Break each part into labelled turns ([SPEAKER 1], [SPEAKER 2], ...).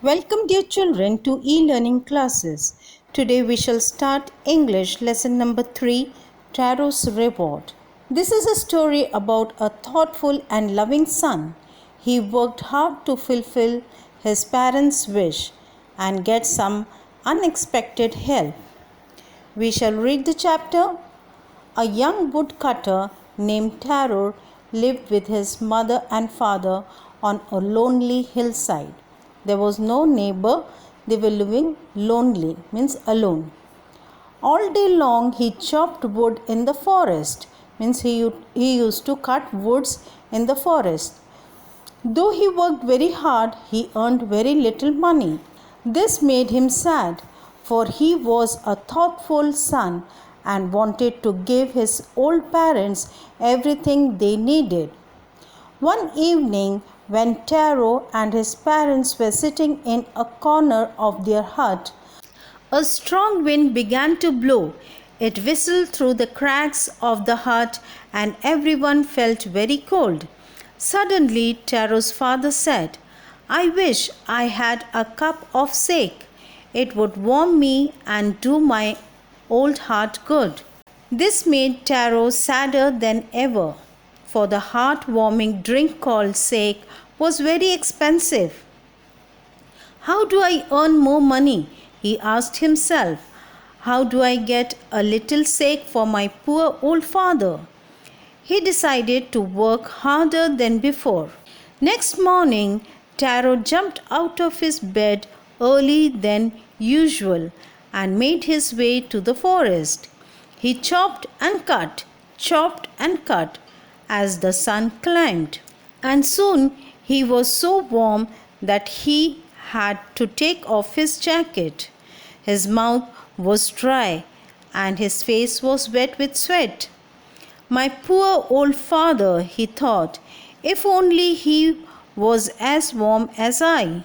[SPEAKER 1] Welcome, dear children, to e-learning classes. Today we shall start English lesson number 3, Tarot's Reward. This is a story about a thoughtful and loving son. He worked hard to fulfill his parents' wish and get some unexpected help. We shall read the chapter. A young woodcutter named Taro lived with his mother and father on a lonely hillside. There was no neighbor. They were living lonely, means alone. All day long he chopped wood in the forest, means he used to cut woods in the forest. Though he worked very hard, he earned very little money. This made him sad, for he was a thoughtful son and wanted to give his old parents everything they needed. One evening, when Taro and his parents were sitting in a corner of their hut, a strong wind began to blow. It whistled through the cracks of the hut, and everyone felt very cold. Suddenly, Taro's father said, "I wish I had a cup of sake. It would warm me and do my old heart good." This made Taro sadder than ever, for the heart-warming drink called sake was very expensive. "How do I earn more money?" he asked himself. "How do I get a little sake for my poor old father?" He decided to work harder than before. Next morning, Taro jumped out of his bed early than usual and made his way to the forest. He chopped and cut as the sun climbed, and soon he was so warm that he had to take off his jacket. His mouth was dry and his face was wet with sweat. "My poor old father," he thought, "if only he was as warm as I."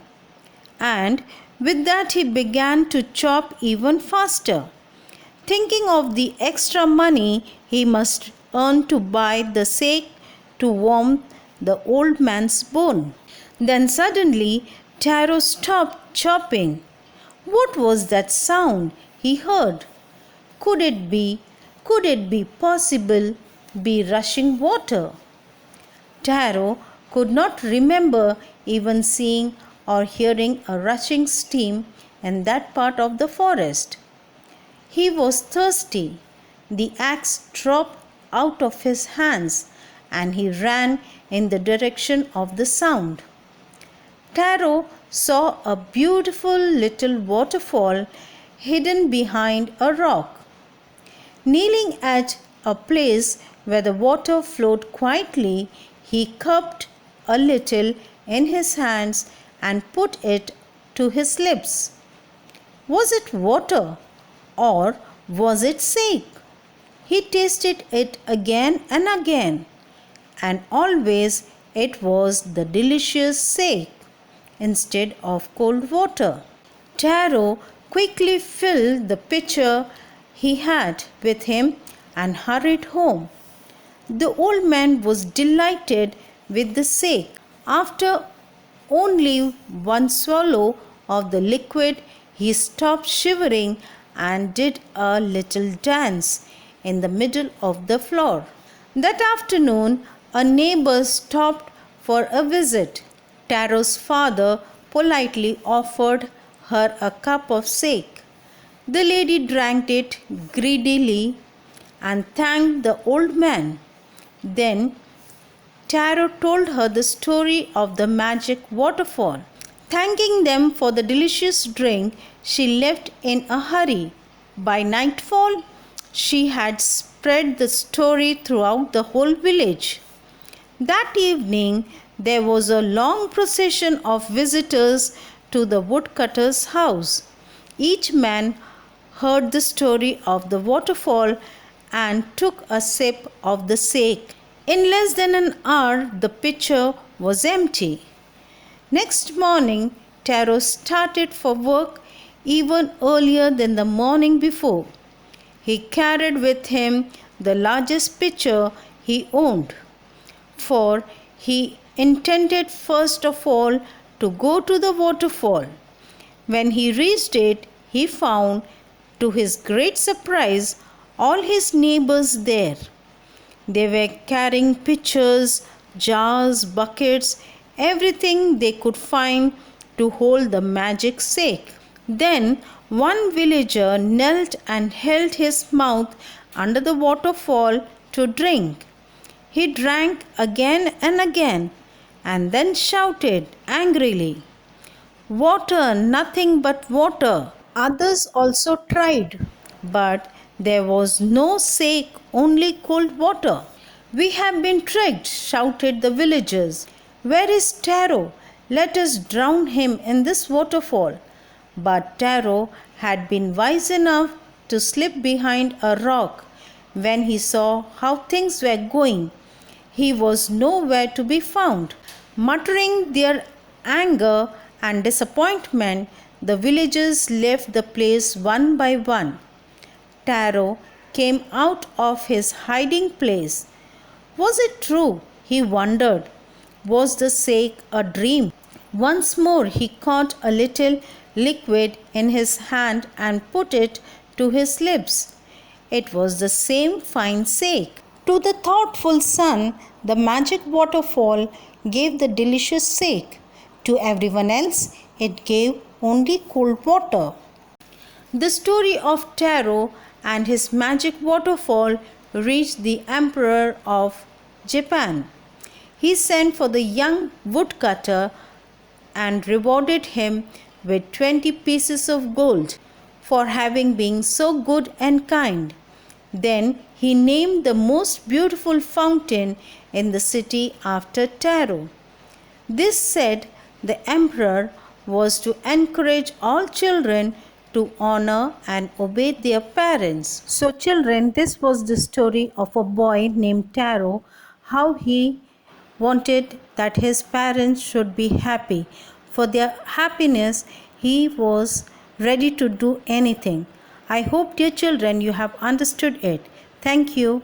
[SPEAKER 1] And with that he began to chop even faster, thinking of the extra money he must earn to buy the sake to warm the old man's bone. Then suddenly Taro stopped chopping. What was that sound he heard? Could it be possible be rushing water? Taro could not remember even seeing or hearing a rushing stream in that part of the forest. He was thirsty. The axe dropped out of his hands and he ran in the direction of the sound. Taro saw a beautiful little waterfall hidden behind a rock. Kneeling at a place where the water flowed quietly, he cupped a little in his hands and put it to his lips. Was it water or was it sake? He tasted it again and again, and always it was the delicious sake instead of cold water. Taro quickly filled the pitcher he had with him and hurried home. The old man was delighted with the sake. After only one swallow of the liquid, he stopped shivering and did a little dance in the middle of the floor. That afternoon, a neighbor stopped for a visit. Taro's father politely offered her a cup of sake. The lady drank it greedily and thanked the old man. Then Taro told her the story of the magic waterfall. Thanking them for the delicious drink, she left in a hurry. By nightfall, she had spread the story throughout the whole village. That evening, there was a long procession of visitors to the woodcutter's house. Each man heard the story of the waterfall and took a sip of the sake. In less than an hour, the pitcher was empty. Next morning, Taro started for work even earlier than the morning before. He carried with him the largest pitcher he owned, for he intended first of all to go to the waterfall. When he reached it, he found, to his great surprise, all his neighbors there. They were carrying pitchers, jars, buckets, everything they could find to hold the magic sack. Then one villager knelt and held his mouth under the waterfall to drink. He drank again and again and then shouted angrily, "Water, nothing but water." Others also tried, but there was no sack, only cold water. "We have been tricked," shouted the villagers. "Where is Taro? Let us drown him in this waterfall." But Taro had been wise enough to slip behind a rock when he saw how things were going. He was nowhere to be found. Muttering their anger and disappointment, the villagers left the place one by one. Taro came out of his hiding place. Was it true? He wondered. Was the sack a dream? Once more he caught a little liquid in his hand and put it to his lips. It was the same fine sack. To the thoughtful son, the magic waterfall gave the delicious sack. To everyone else, it gave only cold water. The story of Taro and his magic waterfall reached the Emperor of Japan. He sent for the young woodcutter and rewarded him with 20 pieces of gold for having been so good and kind. Then he named the most beautiful fountain in the city after Taro. This, said the emperor, was to encourage all children to honor and obey their parents. So, children, this was the story of a boy named Taro, how he wanted that his parents should be happy. For their happiness, he was ready to do anything. I hope, dear children, you have understood it. Thank you.